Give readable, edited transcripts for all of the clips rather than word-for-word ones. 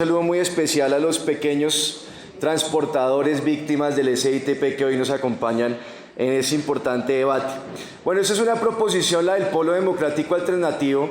Un saludo muy especial a los pequeños transportadores víctimas del SITP que hoy nos acompañan en ese importante debate. Bueno, esta es una proposición, la del Polo Democrático Alternativo,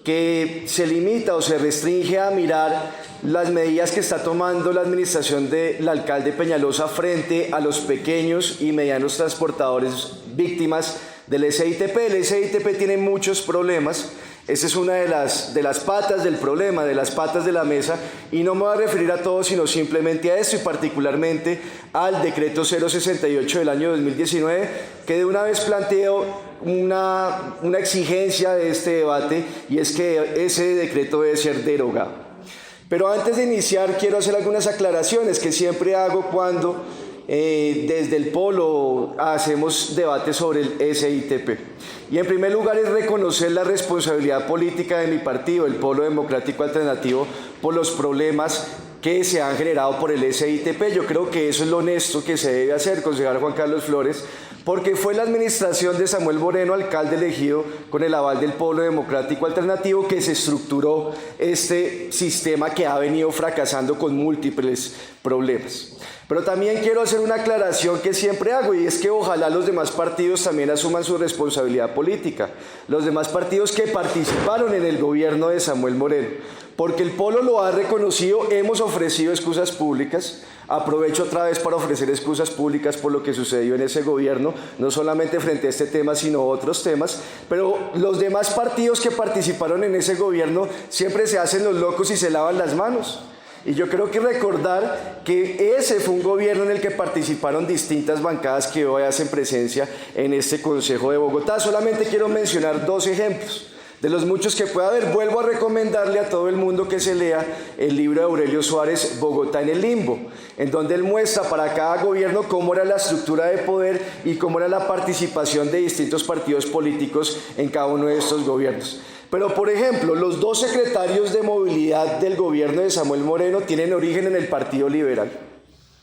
que se limita o se restringe a mirar las medidas que está tomando la administración del alcalde Peñalosa frente a los pequeños y medianos transportadores víctimas del SITP. El SITP tiene muchos problemas. Esta es una de las patas del problema, de las patas de la mesa, y no me voy a referir a todo, sino simplemente a esto y particularmente al decreto 068 del año 2019, que de una vez planteo una exigencia de este debate, y es que ese decreto debe ser derogado. Pero antes de iniciar quiero hacer algunas aclaraciones que siempre hago cuando desde el Polo hacemos debates sobre el SITP. Y en primer lugar es reconocer la responsabilidad política de mi partido, el Polo Democrático Alternativo, por los problemas que se han generado por el SITP. Yo creo que eso es lo honesto que se debe hacer, concejal Juan Carlos Flores, porque fue la administración de Samuel Moreno, alcalde elegido con el aval del Polo Democrático Alternativo, que se estructuró este sistema que ha venido fracasando con múltiples problemas. Pero también quiero hacer una aclaración que siempre hago, y es que ojalá los demás partidos también asuman su responsabilidad política, los demás partidos que participaron en el gobierno de Samuel Moreno, porque el Polo lo ha reconocido, hemos ofrecido excusas públicas. Aprovecho otra vez para ofrecer excusas públicas por lo que sucedió en ese gobierno, no solamente frente a este tema, sino otros temas, pero los demás partidos que participaron en ese gobierno siempre se hacen los locos y se lavan las manos. Y yo creo que recordar que ese fue un gobierno en el que participaron distintas bancadas que hoy hacen presencia en este Consejo de Bogotá. Solamente quiero mencionar dos ejemplos de los muchos que puede haber. Vuelvo a recomendarle a todo el mundo que se lea el libro de Aurelio Suárez, Bogotá en el limbo, en donde él muestra para cada gobierno cómo era la estructura de poder y cómo era la participación de distintos partidos políticos en cada uno de estos gobiernos. Pero, por ejemplo, los dos secretarios de movilidad del gobierno de Samuel Moreno tienen origen en el Partido Liberal.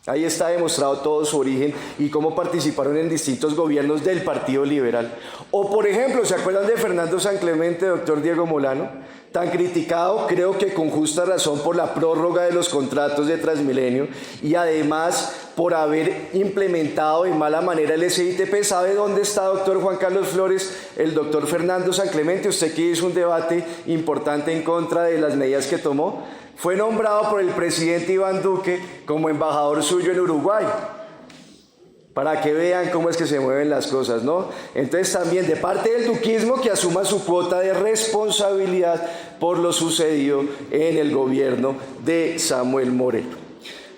Ahí está demostrado todo su origen y cómo participaron en distintos gobiernos del Partido Liberal. O, por ejemplo, ¿se acuerdan de Fernando San Clemente, doctor Diego Molano? Tan criticado, creo que con justa razón, por la prórroga de los contratos de Transmilenio y además por haber implementado de mala manera el SITP. ¿Sabe dónde está, doctor Juan Carlos Flores, el doctor Fernando San Clemente? Usted que hizo un debate importante en contra de las medidas que tomó. Fue nombrado por el presidente Iván Duque como embajador suyo en Uruguay, para que vean cómo es que se mueven las cosas, ¿no? Entonces también de parte del duquismo que asuma su cuota de responsabilidad por lo sucedido en el gobierno de Samuel Moreno.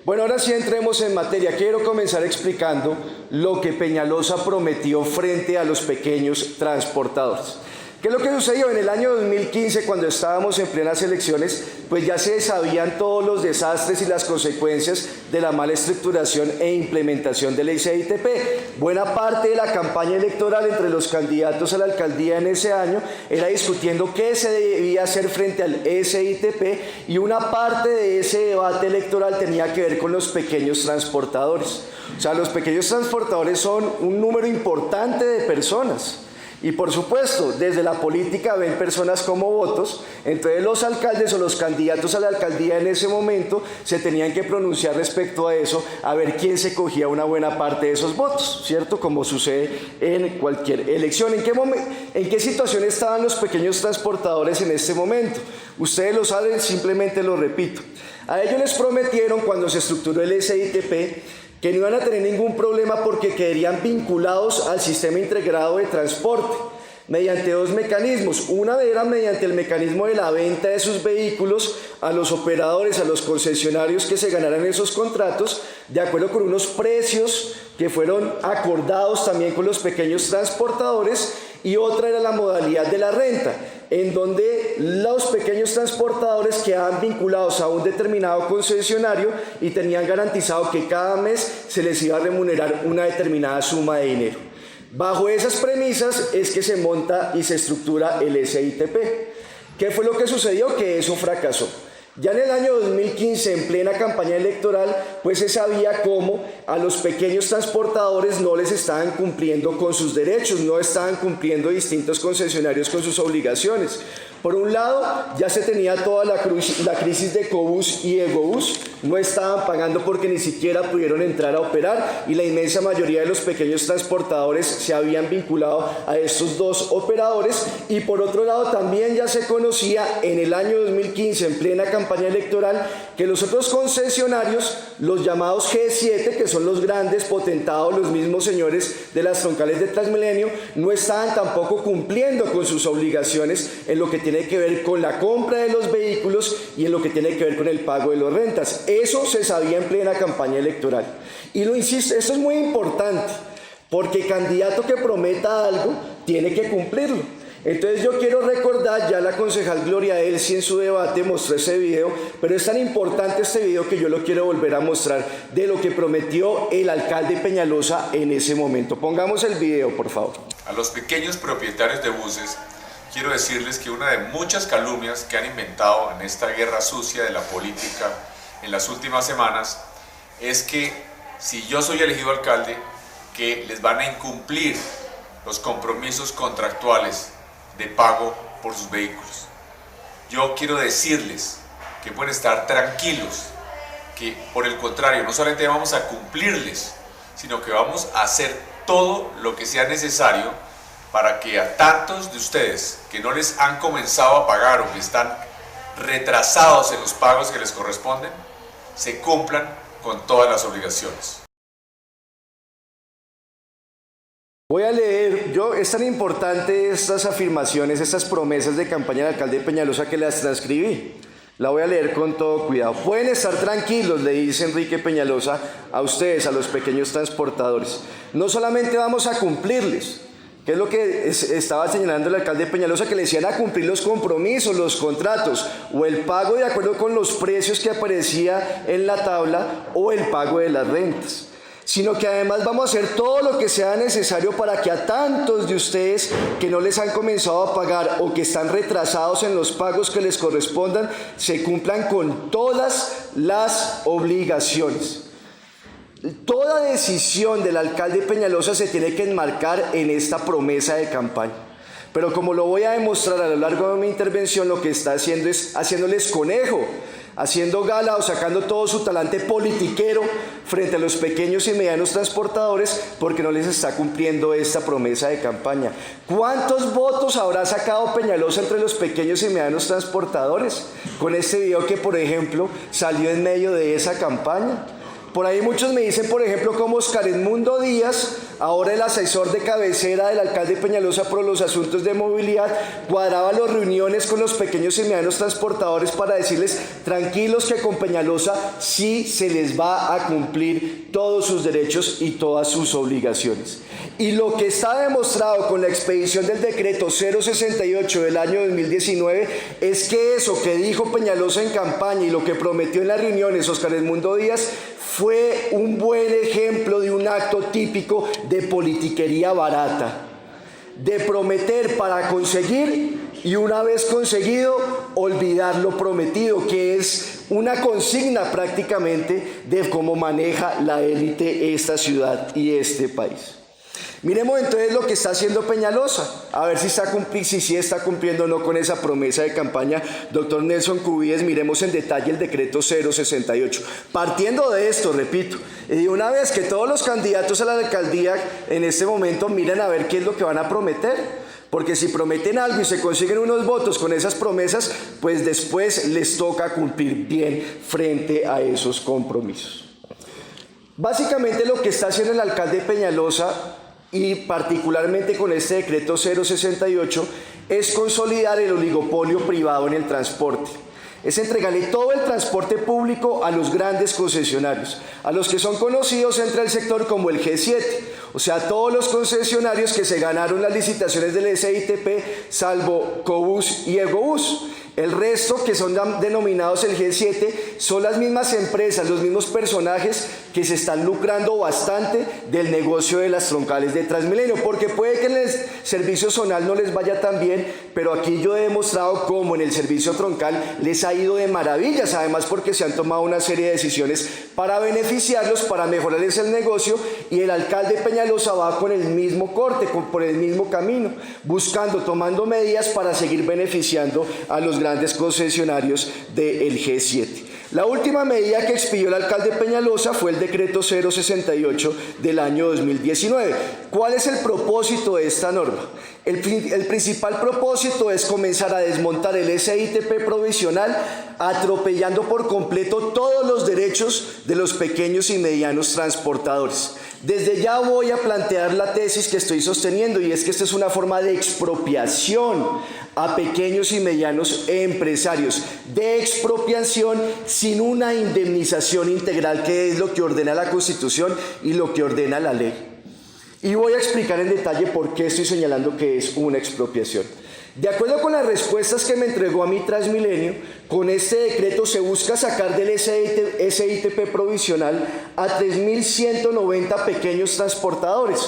Bueno, ahora sí entremos en materia. Quiero comenzar explicando lo que Peñalosa prometió frente a los pequeños transportadores. ¿Qué es lo que sucedió? En el año 2015, cuando estábamos en plenas elecciones, pues ya se sabían todos los desastres y las consecuencias de la mala estructuración e implementación del SITP. Buena parte de la campaña electoral entre los candidatos a la alcaldía en ese año era discutiendo qué se debía hacer frente al SITP, y una parte de ese debate electoral tenía que ver con los pequeños transportadores. O sea, los pequeños transportadores son un número importante de personas. Y por supuesto, desde la política ven personas como votos, entonces los alcaldes o los candidatos a la alcaldía en ese momento se tenían que pronunciar respecto a eso, a ver quién se cogía una buena parte de esos votos, ¿cierto? Como sucede en cualquier elección. ¿En qué situación estaban los pequeños transportadores en este momento? Ustedes lo saben, simplemente lo repito. A ellos les prometieron, cuando se estructuró el SITP, que no iban a tener ningún problema porque quedarían vinculados al sistema integrado de transporte mediante dos mecanismos. Una era mediante el mecanismo de la venta de sus vehículos a los operadores, a los concesionarios que se ganaran esos contratos, de acuerdo con unos precios que fueron acordados también con los pequeños transportadores. Y otra era la modalidad de la renta, en donde los pequeños transportadores quedaban vinculados a un determinado concesionario y tenían garantizado que cada mes se les iba a remunerar una determinada suma de dinero. Bajo esas premisas es que se monta y se estructura el SITP. ¿Qué fue lo que sucedió? Que eso fracasó. Ya en el año 2015, en plena campaña electoral, pues se sabía cómo a los pequeños transportadores no les estaban cumpliendo con sus derechos, no estaban cumpliendo distintos concesionarios con sus obligaciones. Por un lado, ya se tenía toda la crisis de Ecobús y Egobús, no estaban pagando porque ni siquiera pudieron entrar a operar y la inmensa mayoría de los pequeños transportadores se habían vinculado a estos dos operadores. Y por otro lado, también ya se conocía en el año 2015, en plena campaña electoral, que los otros concesionarios, los llamados G7, que son los grandes potentados, los mismos señores de las troncales de Transmilenio, no estaban tampoco cumpliendo con sus obligaciones en lo que tiene que ver con la compra de los vehículos y en lo que tiene que ver con el pago de las rentas. Eso se sabía en plena campaña electoral. Y lo insisto, esto es muy importante, porque candidato que prometa algo tiene que cumplirlo. Entonces yo quiero recordar, ya la concejal Gloria Elsie en su debate mostró ese video, pero es tan importante este video que yo lo quiero volver a mostrar de lo que prometió el alcalde Peñalosa en ese momento. Pongamos el video, por favor. A los pequeños propietarios de buses, quiero decirles que una de muchas calumnias que han inventado en esta guerra sucia de la política en las últimas semanas es que si yo soy elegido alcalde, que les van a incumplir los compromisos contractuales de pago por sus vehículos. Yo quiero decirles que pueden estar tranquilos, que por el contrario, no solamente vamos a cumplirles, sino que vamos a hacer todo lo que sea necesario para que a tantos de ustedes que no les han comenzado a pagar o que están retrasados en los pagos que les corresponden, se cumplan con todas las obligaciones. Voy a leer, es tan importante estas afirmaciones, estas promesas de campaña del alcalde Peñalosa que las transcribí. La voy a leer con todo cuidado. Pueden estar tranquilos, le dice Enrique Peñalosa a ustedes, a los pequeños transportadores. No solamente vamos a cumplirles, que es lo que estaba señalando el alcalde Peñalosa, que le decían a cumplir los compromisos, los contratos, o el pago de acuerdo con los precios que aparecía en la tabla, o el pago de las rentas, sino que además vamos a hacer todo lo que sea necesario para que a tantos de ustedes que no les han comenzado a pagar o que están retrasados en los pagos que les correspondan, se cumplan con todas las obligaciones. Toda decisión del alcalde Peñalosa se tiene que enmarcar en esta promesa de campaña. Pero como lo voy a demostrar a lo largo de mi intervención, lo que está haciendo es haciéndoles conejo, haciendo gala o sacando todo su talante politiquero frente a los pequeños y medianos transportadores porque no les está cumpliendo esta promesa de campaña. ¿Cuántos votos habrá sacado Peñalosa entre los pequeños y medianos transportadores con este video que, por ejemplo, salió en medio de esa campaña? Por ahí muchos me dicen, por ejemplo, como Oscar Edmundo Díaz, ahora el asesor de cabecera del alcalde Peñalosa por los asuntos de movilidad, cuadraba las reuniones con los pequeños y medianos transportadores para decirles tranquilos que con Peñalosa sí se les va a cumplir todos sus derechos y todas sus obligaciones. Y lo que está demostrado con la expedición del decreto 068 del año 2019 es que eso que dijo Peñalosa en campaña y lo que prometió en las reuniones Oscar Edmundo Díaz fue un buen ejemplo de un acto típico de politiquería barata, de prometer para conseguir y una vez conseguido olvidar lo prometido, que es una consigna prácticamente de cómo maneja la élite esta ciudad y este país. Miremos entonces lo que está haciendo Peñalosa, a ver si está cumpliendo o no con esa promesa de campaña. Doctor Nelson Cubides, miremos en detalle el decreto 068. Partiendo de esto, repito, y una vez que todos los candidatos a la alcaldía en este momento miren a ver qué es lo que van a prometer, porque si prometen algo y se consiguen unos votos con esas promesas, pues después les toca cumplir bien frente a esos compromisos. Básicamente lo que está haciendo el alcalde Peñalosa, y particularmente con este decreto 068, es consolidar el oligopolio privado en el transporte. Es entregarle todo el transporte público a los grandes concesionarios, a los que son conocidos entre el sector como el G7, o sea, todos los concesionarios que se ganaron las licitaciones del SITP, salvo Cobús y Egobús. El resto, que son denominados el G7, son las mismas empresas, los mismos personajes que se están lucrando bastante del negocio de las troncales de Transmilenio, porque puede que en el servicio zonal no les vaya tan bien, pero aquí yo he demostrado cómo en el servicio troncal les ha ido de maravillas, además porque se han tomado una serie de decisiones para beneficiarlos, para mejorarles el negocio, y el alcalde Peñalosa va con el mismo corte, por el mismo camino, buscando, tomando medidas para seguir beneficiando a los grandes concesionarios del G7. La última medida que expidió el alcalde Peñalosa fue el decreto 068 del año 2019. ¿Cuál es el propósito de esta norma? El principal propósito es comenzar a desmontar el SITP provisional, atropellando por completo todos los derechos de los pequeños y medianos transportadores. Desde ya voy a plantear la tesis que estoy sosteniendo, y es que esta es una forma de expropiación a pequeños y medianos empresarios, de expropiación sin una indemnización integral, que es lo que ordena la Constitución y lo que ordena la ley. Y voy a explicar en detalle por qué estoy señalando que es una expropiación. De acuerdo con las respuestas que me entregó a mí Transmilenio, con este decreto se busca sacar del SITP provisional a 3.190 pequeños transportadores.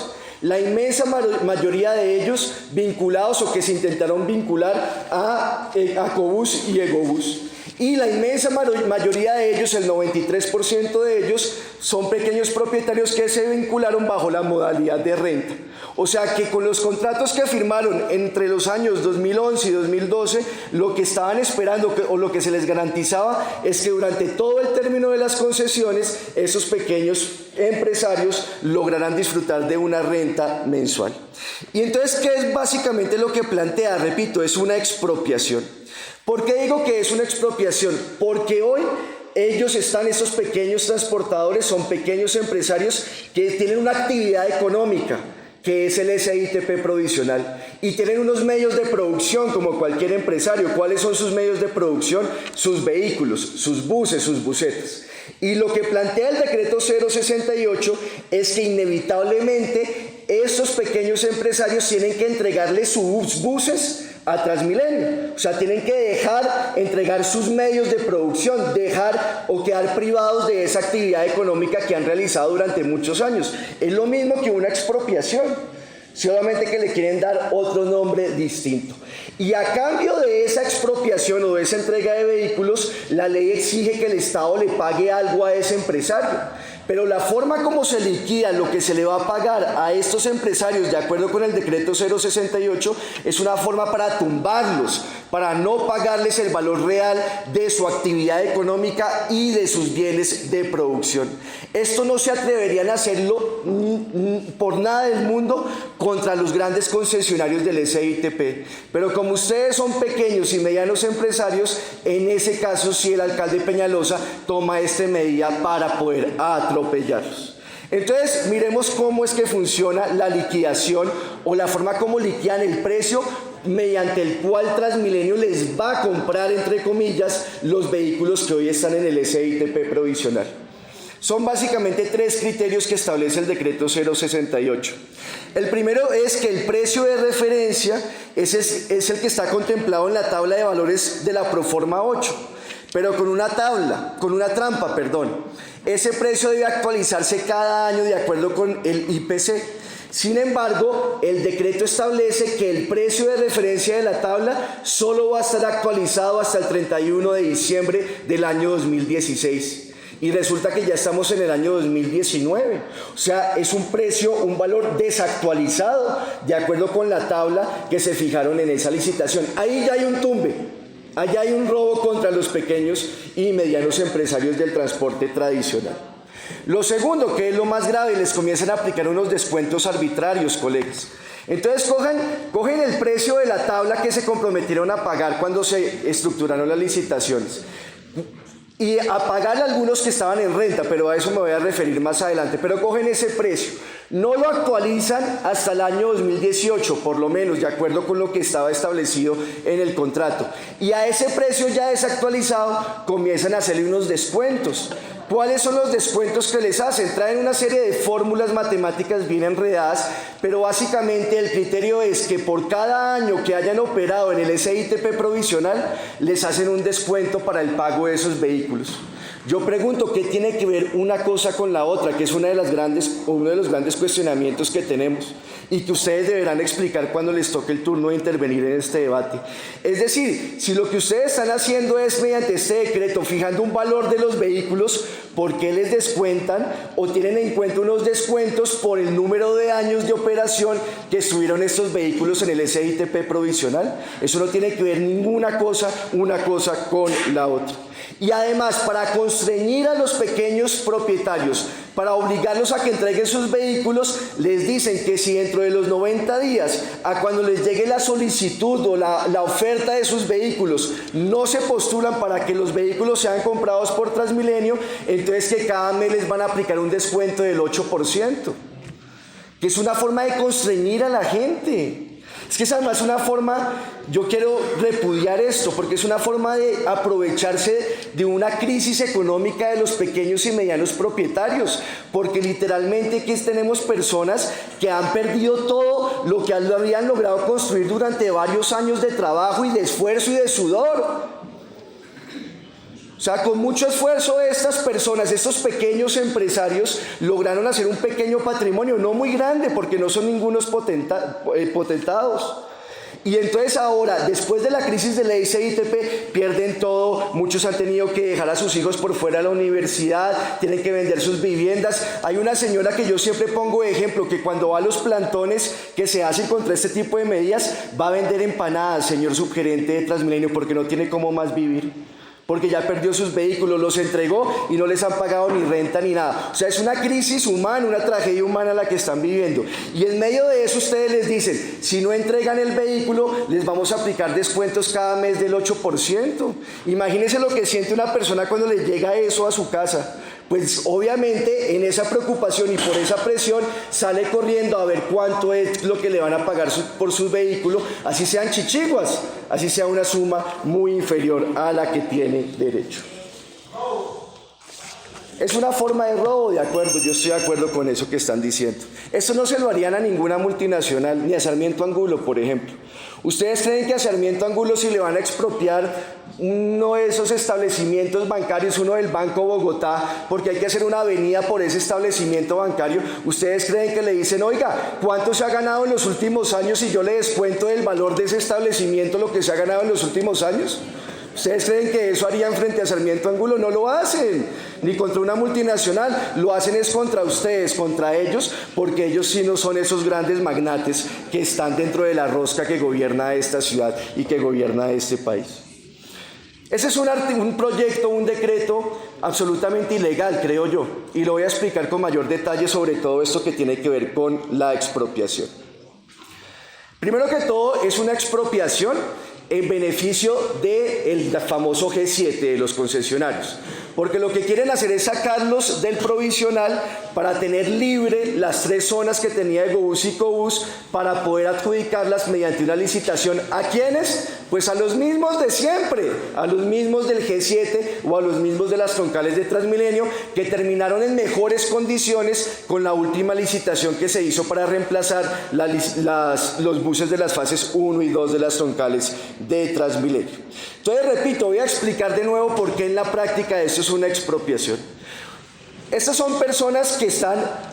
La inmensa mayoría de ellos vinculados o que se intentaron vincular a Ecobús y Egobús. Y la inmensa mayoría de ellos, el 93% de ellos, son pequeños propietarios que se vincularon bajo la modalidad de renta. O sea que con los contratos que firmaron entre los años 2011 y 2012, lo que estaban esperando o lo que se les garantizaba es que durante todo el término de las concesiones, esos pequeños empresarios lograrán disfrutar de una renta mensual. Y entonces, ¿qué es básicamente lo que plantea? Repito, es una expropiación. ¿Por qué digo que es una expropiación? Porque hoy estos pequeños transportadores, son pequeños empresarios que tienen una actividad económica, que es el SITP provisional, y tienen unos medios de producción como cualquier empresario. ¿Cuáles son sus medios de producción? Sus vehículos, sus buses, sus busetas. Y lo que plantea el decreto 068 es que inevitablemente estos pequeños empresarios tienen que entregarle sus buses a Transmilenio, o sea, tienen que entregar sus medios de producción, dejar o quedar privados de esa actividad económica que han realizado durante muchos años. Es lo mismo que una expropiación, solamente que le quieren dar otro nombre distinto. Y a cambio de esa expropiación o de esa entrega de vehículos, la ley exige que el Estado le pague algo a ese empresario. Pero la forma como se liquida lo que se le va a pagar a estos empresarios, de acuerdo con el decreto 068, es una forma para tumbarlos, para no pagarles el valor real de su actividad económica y de sus bienes de producción. Esto no se atreverían a hacerlo por nada del mundo contra los grandes concesionarios del SITP. Pero como ustedes son pequeños y medianos empresarios, en ese caso sí el alcalde Peñalosa toma esta medida para poder atropellarlos. Entonces, miremos cómo es que funciona la liquidación o la forma como liquidan el precio mediante el cual Transmilenio les va a comprar, entre comillas, los vehículos que hoy están en el SITP provisional. Son básicamente tres criterios que establece el decreto 068. El primero es que el precio de referencia es el que está contemplado en la tabla de valores de la Proforma 8, pero con una trampa. Ese precio debe actualizarse cada año de acuerdo con el IPC. Sin embargo, el decreto establece que el precio de referencia de la tabla solo va a estar actualizado hasta el 31 de diciembre del año 2016. Y resulta que ya estamos en el año 2019. O sea, es un valor desactualizado de acuerdo con la tabla que se fijaron en esa licitación. Ahí ya hay un tumbe. Allá hay un robo contra los pequeños y medianos empresarios del transporte tradicional. Lo segundo, que es lo más grave, les comienzan a aplicar unos descuentos arbitrarios, colegas. Entonces cogen el precio de la tabla que se comprometieron a pagar cuando se estructuraron las licitaciones y a pagar a algunos que estaban en renta, pero a eso me voy a referir más adelante. Pero cogen ese precio, no lo actualizan hasta el año 2018, por lo menos, de acuerdo con lo que estaba establecido en el contrato. Y a ese precio ya desactualizado comienzan a hacerle unos descuentos. ¿Cuáles son los descuentos que les hacen? Traen una serie de fórmulas matemáticas bien enredadas, pero básicamente el criterio es que por cada año que hayan operado en el SITP provisional, les hacen un descuento para el pago de esos vehículos. Yo pregunto, ¿qué tiene que ver una cosa con la otra? Que es uno de los grandes cuestionamientos que tenemos y que ustedes deberán explicar cuando les toque el turno de intervenir en este debate. Es decir, si lo que ustedes están haciendo es mediante este decreto fijando un valor de los vehículos, ¿por qué les descuentan o tienen en cuenta unos descuentos por el número de años de operación que estuvieron estos vehículos en el SITP provisional? Eso no tiene que ver una cosa con la otra. Y además, para constreñir a los pequeños propietarios, para obligarlos a que entreguen sus vehículos, les dicen que si dentro de los 90 días, a cuando les llegue la solicitud o la oferta de sus vehículos, no se postulan para que los vehículos sean comprados por Transmilenio, entonces que cada mes les van a aplicar un descuento del 8%, que es una forma de constreñir a la gente. Es que es además una forma, yo quiero repudiar esto, porque es una forma de aprovecharse de una crisis económica de los pequeños y medianos propietarios, porque literalmente aquí tenemos personas que han perdido todo lo que habían logrado construir durante varios años de trabajo y de esfuerzo y de sudor. O sea, con mucho esfuerzo estas personas, estos pequeños empresarios, lograron hacer un pequeño patrimonio, no muy grande, porque no son ningunos potentados. Y entonces ahora, después de la crisis de la SITP, pierden todo. Muchos han tenido que dejar a sus hijos por fuera de la universidad, tienen que vender sus viviendas. Hay una señora que yo siempre pongo de ejemplo, que cuando va a los plantones que se hacen contra este tipo de medidas, va a vender empanadas, señor subgerente de Transmilenio, porque no tiene cómo más vivir. Porque ya perdió sus vehículos, los entregó y no les han pagado ni renta ni nada. O sea, es una crisis humana, una tragedia humana la que están viviendo. Y en medio de eso ustedes les dicen, si no entregan el vehículo, les vamos a aplicar descuentos cada mes del 8%. Imagínense lo que siente una persona cuando le llega eso a su casa. Pues obviamente en esa preocupación y por esa presión sale corriendo a ver cuánto es lo que le van a pagar por su vehículo, así sean chichiguas, así sea una suma muy inferior a la que tiene derecho. Es una forma de robo, de acuerdo, yo estoy de acuerdo con eso que están diciendo. Esto no se lo harían a ninguna multinacional, ni a Sarmiento Angulo, por ejemplo. ¿Ustedes creen que a Sarmiento Angulo si le van a expropiar uno de esos establecimientos bancarios, uno del Banco Bogotá, porque hay que hacer una avenida por ese establecimiento bancario? ¿Ustedes creen que le dicen, oiga, cuánto se ha ganado en los últimos años y yo le descuento del valor de ese establecimiento lo que se ha ganado en los últimos años? ¿Ustedes creen que eso harían frente a Sarmiento Angulo? No lo hacen, ni contra una multinacional, lo hacen es contra ustedes, contra ellos, porque ellos sí no son esos grandes magnates que están dentro de la rosca que gobierna esta ciudad y que gobierna este país. Ese es un proyecto, un decreto absolutamente ilegal, creo yo, y lo voy a explicar con mayor detalle sobre todo esto que tiene que ver con la expropiación. Primero que todo, es una expropiación en beneficio del famoso G7 de los concesionarios, porque lo que quieren hacer es sacarlos del provisional para tener libre las 3 zonas que tenía Egobús y Cobús para poder adjudicarlas mediante una licitación. ¿A quiénes? Pues a los mismos de siempre, a los mismos del G7 o a los mismos de las troncales de Transmilenio, que terminaron en mejores condiciones con la última licitación que se hizo para reemplazar los buses de las fases 1 y 2 de las troncales de Transmilenio. Entonces, repito, voy a explicar de nuevo por qué en la práctica esto es una expropiación. Estas son personas que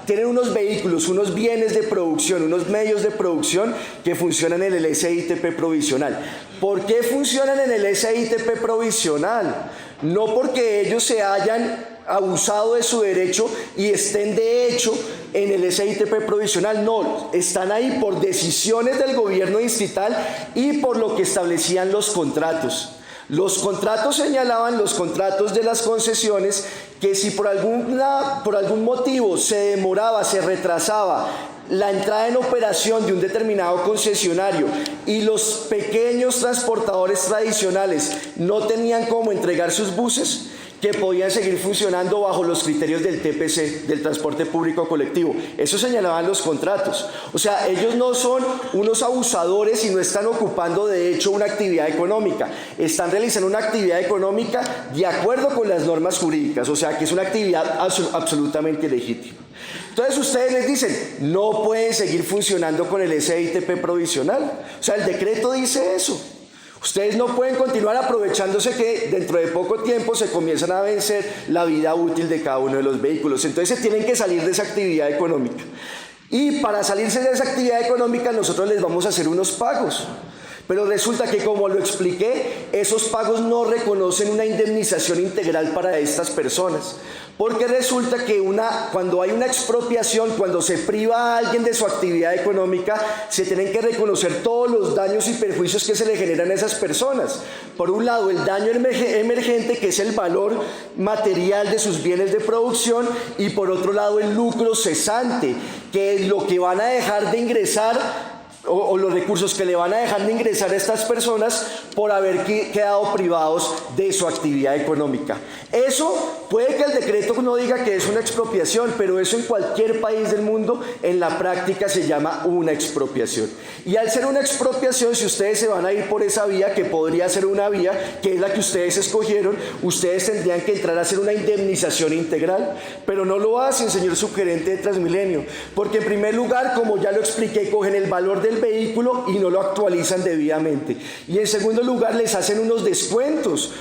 tienen unos vehículos, unos bienes de producción, unos medios de producción que funcionan en el SITP provisional. ¿Por qué funcionan en el SITP provisional? No porque ellos se hayan abusado de su derecho y estén de hecho en el SITP provisional, no, están ahí por decisiones del gobierno distrital y por lo que establecían los contratos. Los contratos señalaban, los contratos de las concesiones, que si por algún motivo se demoraba, se retrasaba la entrada en operación de un determinado concesionario y los pequeños transportadores tradicionales no tenían cómo entregar sus buses, que podían seguir funcionando bajo los criterios del TPC, del transporte público colectivo. Eso señalaban los contratos. O sea, ellos no son unos abusadores y no están ocupando de hecho una actividad económica. Están realizando una actividad económica de acuerdo con las normas jurídicas. O sea, que es una actividad absolutamente legítima. Entonces ustedes les dicen, no pueden seguir funcionando con el SITP provisional. O sea, el decreto dice eso. Ustedes no pueden continuar aprovechándose que dentro de poco tiempo se comienzan a vencer la vida útil de cada uno de los vehículos. Entonces se tienen que salir de esa actividad económica. Y para salirse de esa actividad económica nosotros les vamos a hacer unos pagos. Pero resulta que, como lo expliqué, esos pagos no reconocen una indemnización integral para estas personas. Porque resulta que cuando hay una expropiación, cuando se priva a alguien de su actividad económica, se tienen que reconocer todos los daños y perjuicios que se le generan a esas personas. Por un lado, el daño emergente, que es el valor material de sus bienes de producción, y por otro lado, el lucro cesante, que es lo que van a dejar de ingresar o los recursos que le van a dejar de ingresar a estas personas por haber quedado privados de su actividad económica. Eso puede que el decreto no diga que es una expropiación, pero eso en cualquier país del mundo en la práctica se llama una expropiación. Y al ser una expropiación, si ustedes se van a ir por esa vía, que podría ser una vía que es la que ustedes escogieron, ustedes tendrían que entrar a hacer una indemnización integral, pero no lo hacen, señor subgerente de Transmilenio, porque en primer lugar, como ya lo expliqué, cogen el valor del vehículo y no lo actualizan debidamente. Y en segundo lugar, les hacen unos descuentos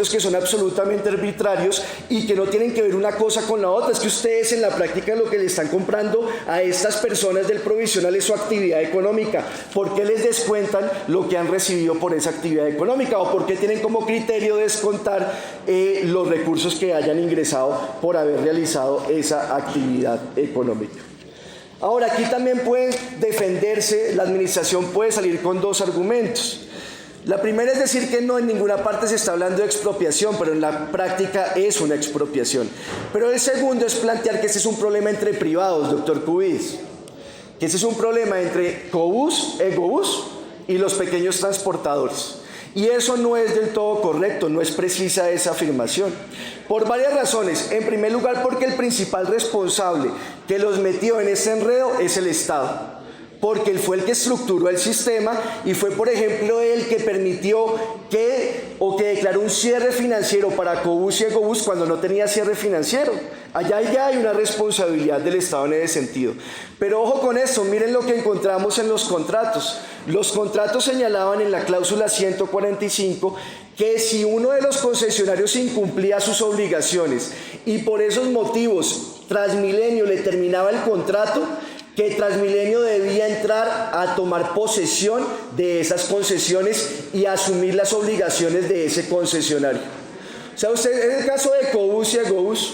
que son absolutamente arbitrarios y que no tienen que ver una cosa con la otra. Es que ustedes en la práctica lo que le están comprando a estas personas del provisional es su actividad económica. ¿Por qué les descuentan lo que han recibido por esa actividad económica? ¿O por qué tienen como criterio descontar los recursos que hayan ingresado por haber realizado esa actividad económica? Ahora, aquí también puede defenderse, la administración puede salir con dos argumentos. La primera es decir que no en ninguna parte se está hablando de expropiación, pero en la práctica es una expropiación. Pero el segundo es plantear que ese es un problema entre privados, doctor Cubides, que ese es un problema entre Cobús, Egobús y los pequeños transportadores. Y eso no es del todo correcto, no es precisa esa afirmación. Por varias razones. En primer lugar, porque el principal responsable que los metió en ese enredo es el Estado. Porque él fue el que estructuró el sistema y fue, por ejemplo, el que permitió que declaró un cierre financiero para Cobús y Egobús cuando no tenía cierre financiero. Allá ya hay una responsabilidad del Estado en ese sentido. Pero ojo con eso, miren lo que encontramos en los contratos. Los contratos señalaban en la cláusula 145 que si uno de los concesionarios incumplía sus obligaciones y por esos motivos Transmilenio le terminaba el contrato, que Transmilenio debía entrar a tomar posesión de esas concesiones y asumir las obligaciones de ese concesionario. O sea, ustedes en el caso de Cobús y Egobús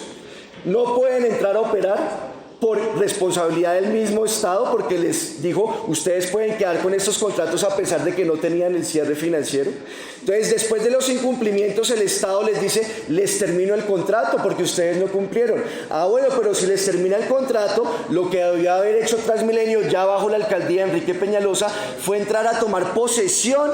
no pueden entrar a operar por responsabilidad del mismo Estado, porque les dijo, ustedes pueden quedar con estos contratos a pesar de que no tenían el cierre financiero. Entonces, después de los incumplimientos, el Estado les dice, les termino el contrato porque ustedes no cumplieron. Ah, bueno, pero si les termina el contrato, lo que debía haber hecho Transmilenio ya bajo la alcaldía de Enrique Peñalosa fue entrar a tomar posesión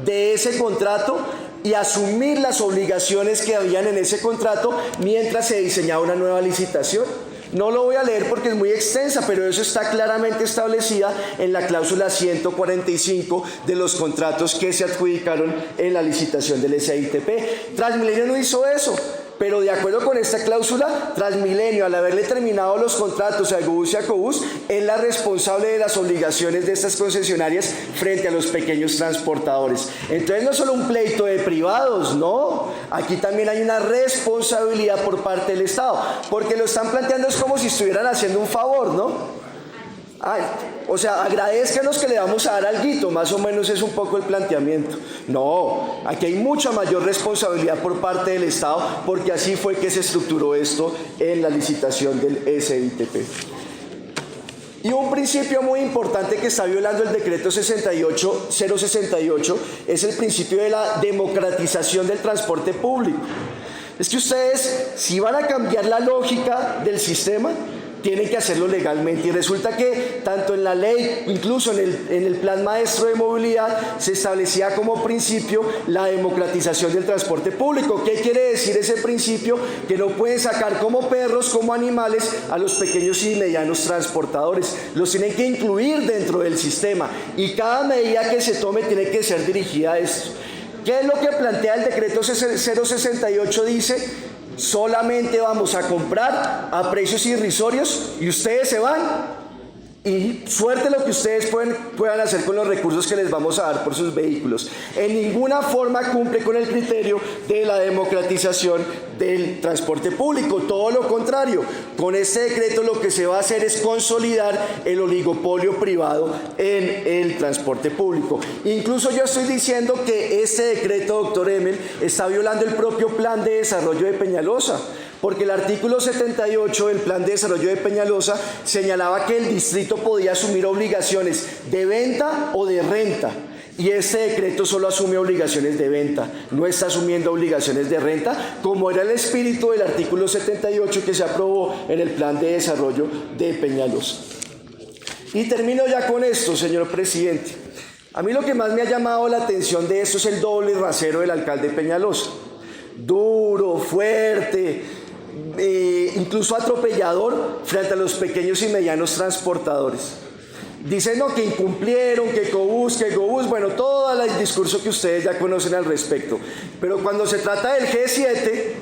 de ese contrato y asumir las obligaciones que habían en ese contrato mientras se diseñaba una nueva licitación. No lo voy a leer porque es muy extensa, pero eso está claramente establecida en la cláusula 145 de los contratos que se adjudicaron en la licitación del SITP. Transmilenio no hizo eso, pero de acuerdo con esta cláusula, Transmilenio, al haberle terminado los contratos a Egobús y a Cobús, es la responsable de las obligaciones de estas concesionarias frente a los pequeños transportadores. Entonces no es solo un pleito de privados, no, aquí también hay una responsabilidad por parte del Estado, porque lo están planteando es como si estuvieran haciendo un favor, ¿no? O sea, agradezcanos que le vamos a dar alguito, más o menos es un poco el planteamiento. No, aquí hay mucha mayor responsabilidad por parte del Estado, porque así fue que se estructuró esto en la licitación del SITP. Y un principio muy importante que está violando el decreto 068 es el principio de la democratización del transporte público. Es que ustedes, si van a cambiar la lógica del sistema, tienen que hacerlo legalmente, y resulta que tanto en la ley, incluso en el plan maestro de movilidad, se establecía como principio la democratización del transporte público. ¿Qué quiere decir ese principio? Que no pueden sacar como perros, como animales, a los pequeños y medianos transportadores, los tienen que incluir dentro del sistema, y cada medida que se tome tiene que ser dirigida a esto. ¿Qué es lo que plantea el decreto 068? Dice: solamente vamos a comprar a precios irrisorios y ustedes se van. Y suerte lo que ustedes puedan hacer con los recursos que les vamos a dar por sus vehículos. En ninguna forma cumple con el criterio de la democratización del transporte público. Todo lo contrario, con este decreto lo que se va a hacer es consolidar el oligopolio privado en el transporte público. Incluso yo estoy diciendo que este decreto, doctor Emel, está violando el propio plan de desarrollo de Peñalosa, porque el artículo 78 del Plan de Desarrollo de Peñalosa señalaba que el distrito podía asumir obligaciones de venta o de renta, y este decreto solo asume obligaciones de venta, no está asumiendo obligaciones de renta, como era el espíritu del artículo 78 que se aprobó en el Plan de Desarrollo de Peñalosa. Y termino ya con esto, señor presidente. A mí lo que más me ha llamado la atención de esto es el doble rasero del alcalde Peñalosa. Duro, fuerte, incluso atropellador frente a los pequeños y medianos transportadores. Dicen no, que incumplieron, que Gobús, bueno, todo el discurso que ustedes ya conocen al respecto. Pero cuando se trata del G7,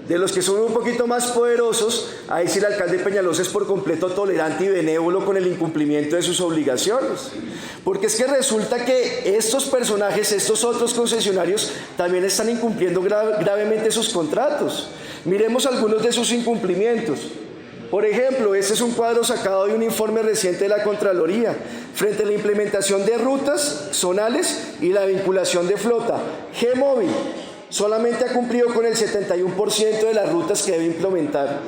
de los que son un poquito más poderosos, ahí sí el alcalde Peñalosa es por completo tolerante y benévolo con el incumplimiento de sus obligaciones. Porque es que resulta que estos personajes, estos otros concesionarios, también están incumpliendo gravemente sus contratos. Miremos algunos de sus incumplimientos. Por ejemplo, este es un cuadro sacado de un informe reciente de la Contraloría frente a la implementación de rutas zonales y la vinculación de flota. G-Móvil solamente ha cumplido con el 71% de las rutas que debe implementar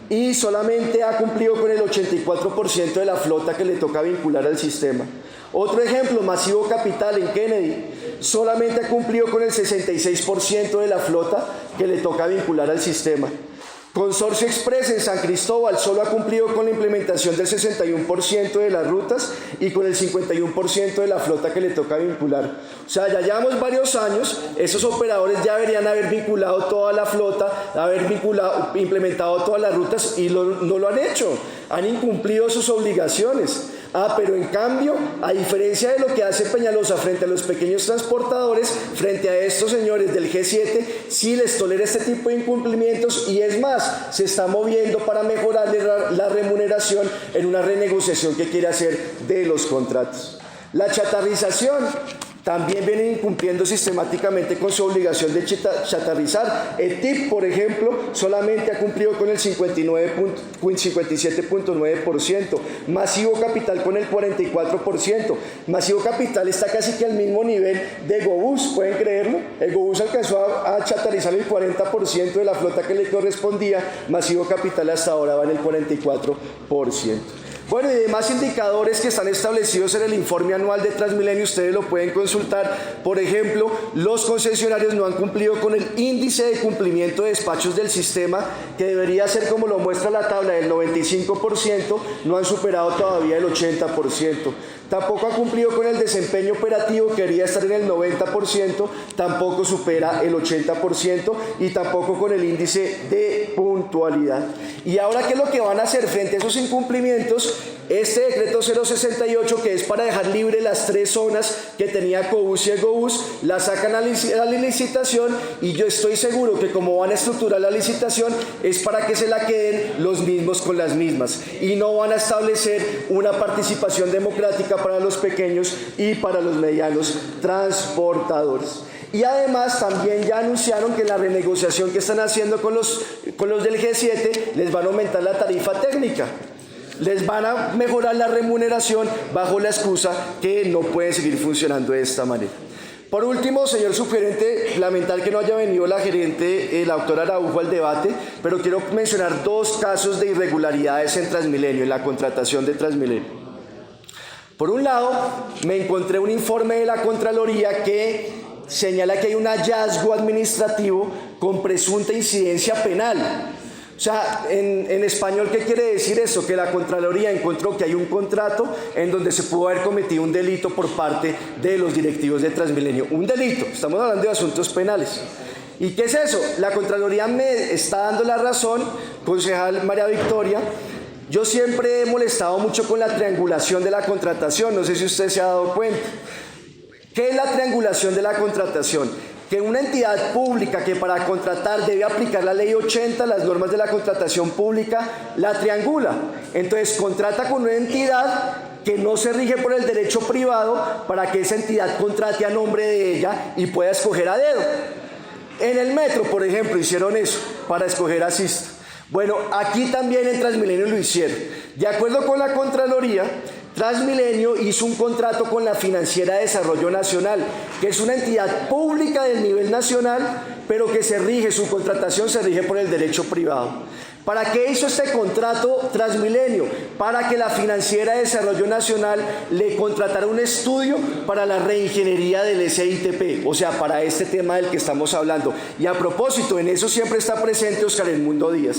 y solamente ha cumplido con el 84% de la flota que le toca vincular al sistema. Otro ejemplo, Masivo Capital en Kennedy, solamente ha cumplido con el 66% de la flota que le toca vincular al sistema. Consorcio Express en San Cristóbal solo ha cumplido con la implementación del 61% de las rutas y con el 51% de la flota que le toca vincular. O sea, ya llevamos varios años, esos operadores ya deberían haber vinculado toda la flota, implementado todas las rutas y no lo han hecho, han incumplido sus obligaciones. Pero en cambio, a diferencia de lo que hace Peñalosa frente a los pequeños transportadores, frente a estos señores del G7, sí les tolera este tipo de incumplimientos y es más, se está moviendo para mejorarle la remuneración en una renegociación que quiere hacer de los contratos. La chatarrización. También vienen incumpliendo sistemáticamente con su obligación de chatarrizar. ETIP, por ejemplo, solamente ha cumplido con el 57.9%. Masivo Capital con el 44%. Masivo Capital está casi que al mismo nivel de Gobús, ¿pueden creerlo? El Gobús alcanzó a chatarrizar el 40% de la flota que le correspondía. Masivo Capital hasta ahora va en el 44%. Bueno, y demás indicadores que están establecidos en el informe anual de Transmilenio, ustedes lo pueden consultar. Por ejemplo, los concesionarios no han cumplido con el índice de cumplimiento de despachos del sistema, que debería ser, como lo muestra la tabla, del 95%, no han superado todavía el 80%. Tampoco ha cumplido con el desempeño operativo, que debería estar en el 90%, tampoco supera el 80%, y tampoco con el índice de puntualidad. Y ahora, ¿qué es lo que van a hacer frente a esos incumplimientos? Este decreto 068, que es para dejar libre las 3 zonas que tenía Cobús y Egobús, la sacan a la licitación, y yo estoy seguro que como van a estructurar la licitación es para que se la queden los mismos con las mismas, y no van a establecer una participación democrática para los pequeños y para los medianos transportadores. Y además también ya anunciaron que en la renegociación que están haciendo con los del G7 les van a aumentar la tarifa técnica. Les van a mejorar la remuneración bajo la excusa que no pueden seguir funcionando de esta manera. Por último, señor subgerente, lamentar que no haya venido la gerente, la doctora Araujo, al debate, pero quiero mencionar 2 casos de irregularidades en Transmilenio, en la contratación de Transmilenio. Por un lado, me encontré un informe de la Contraloría que señala que hay un hallazgo administrativo con presunta incidencia penal. O sea, en español, ¿qué quiere decir eso? Que la Contraloría encontró que hay un contrato en donde se pudo haber cometido un delito por parte de los directivos de Transmilenio. Un delito, estamos hablando de asuntos penales. ¿Y qué es eso? La Contraloría me está dando la razón, concejal María Victoria. Yo siempre he molestado mucho con la triangulación de la contratación, no sé si usted se ha dado cuenta. ¿Qué es la triangulación de la contratación? Que una entidad pública que para contratar debe aplicar la ley 80, las normas de la contratación pública, la triangula. Entonces contrata con una entidad que no se rige por el derecho privado para que esa entidad contrate a nombre de ella y pueda escoger a dedo. En el metro, por ejemplo, hicieron eso para escoger a Sista. Bueno, aquí también en Transmilenio lo hicieron. De acuerdo con la Contraloría, Transmilenio hizo un contrato con la Financiera de Desarrollo Nacional, que es una entidad pública del nivel nacional, pero que su contratación se rige por el derecho privado. ¿Para qué hizo este contrato Transmilenio? Para que la Financiera de Desarrollo Nacional le contratara un estudio para la reingeniería del SITP, o sea, para este tema del que estamos hablando. Y a propósito, en eso siempre está presente Óscar Edmundo Díaz,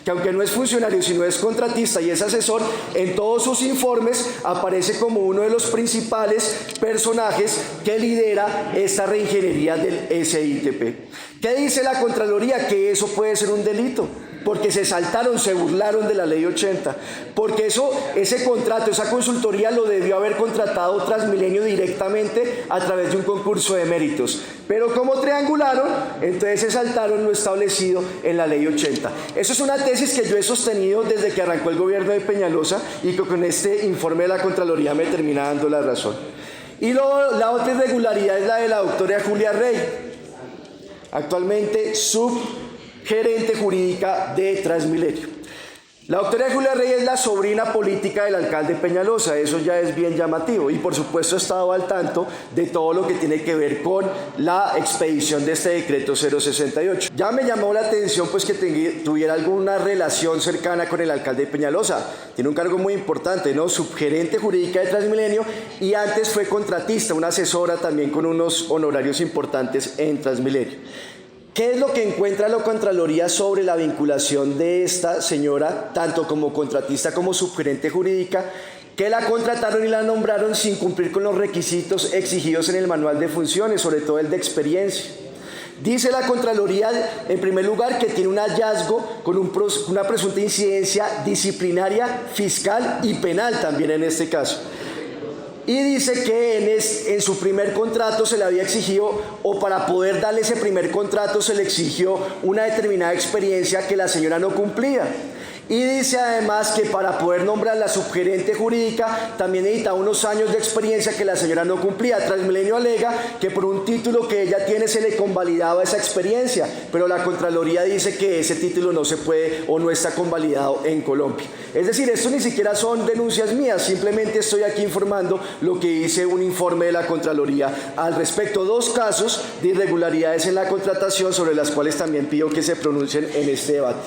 que aunque no es funcionario, sino es contratista y es asesor, en todos sus informes aparece como uno de los principales personajes que lidera esta reingeniería del SITP. ¿Qué dice la Contraloría? Que eso puede ser un delito, porque se saltaron, se burlaron de la ley 80, porque ese contrato, esa consultoría lo debió haber contratado Transmilenio directamente a través de un concurso de méritos, pero como triangularon, entonces se saltaron lo establecido en la ley 80. Eso es una tesis que yo he sostenido desde que arrancó el gobierno de Peñalosa y que con este informe de la Contraloría me termina dando la razón. Y luego la otra irregularidad es la de la doctora Julia Rey, actualmente subgerente jurídica de Transmilenio. La doctora Julia Rey es la sobrina política del alcalde Peñalosa, eso ya es bien llamativo, y por supuesto he estado al tanto de todo lo que tiene que ver con la expedición de este decreto 068. Ya me llamó la atención pues que tuviera alguna relación cercana con el alcalde de Peñalosa, tiene un cargo muy importante, ¿no? Subgerente jurídica de Transmilenio, y antes fue contratista, una asesora también con unos honorarios importantes en Transmilenio. ¿Qué es lo que encuentra la Contraloría sobre la vinculación de esta señora, tanto como contratista como subgerente jurídica, que la contrataron y la nombraron sin cumplir con los requisitos exigidos en el manual de funciones, sobre todo el de experiencia? Dice la Contraloría, en primer lugar, que tiene un hallazgo con una presunta incidencia disciplinaria, fiscal y penal también en este caso. Y dice que en su primer contrato se le había exigido, o para poder darle ese primer contrato se le exigió una determinada experiencia que la señora no cumplía. Y dice además que para poder nombrar la subgerente jurídica también necesitaba unos años de experiencia que la señora no cumplía. Transmilenio alega que por un título que ella tiene se le convalidaba esa experiencia, pero la Contraloría dice que ese título no se puede o no está convalidado en Colombia. Es decir, esto ni siquiera son denuncias mías, simplemente estoy aquí informando lo que dice un informe de la Contraloría al respecto. 2 casos de irregularidades en la contratación sobre las cuales también pido que se pronuncien en este debate.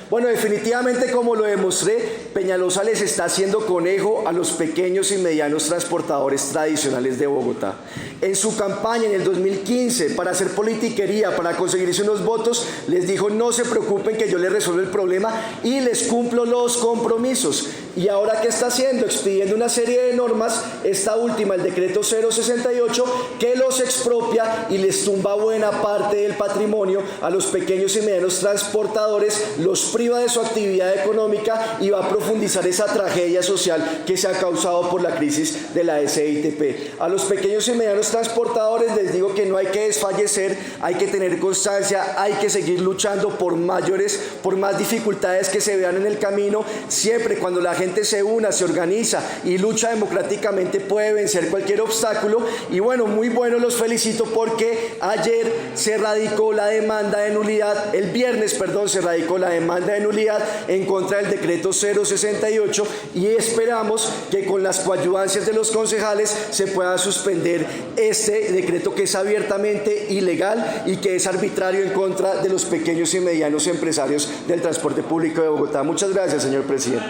Bueno, definitivamente, como lo demostré, Peñalosa les está haciendo conejo a los pequeños y medianos transportadores tradicionales de Bogotá. En su campaña en el 2015, para hacer politiquería, para conseguirse unos votos, les dijo: no se preocupen que yo les resuelvo el problema y les cumplo los compromisos. Y ahora, ¿qué está haciendo? Expidiendo una serie de normas, esta última, el decreto 068, que los expropia y les tumba buena parte del patrimonio a los pequeños y medianos transportadores, los priva de su actividad económica y va a profundizar esa tragedia social que se ha causado por la crisis de la SITP. A los pequeños y medianos transportadores les digo que no hay que desfallecer, hay que tener constancia, hay que seguir luchando por más dificultades que se vean en el camino. Siempre cuando la gente se una, se organiza y lucha democráticamente, puede vencer cualquier obstáculo. Y bueno, muy bueno, los felicito porque ayer se radicó la demanda de nulidad, el viernes, perdón, se radicó la demanda de nulidad en contra del decreto 068 y esperamos que con las coadyuvancias de los concejales se pueda suspender este decreto que es abiertamente ilegal y que es arbitrario en contra de los pequeños y medianos empresarios del transporte público de Bogotá. Muchas gracias, señor presidente.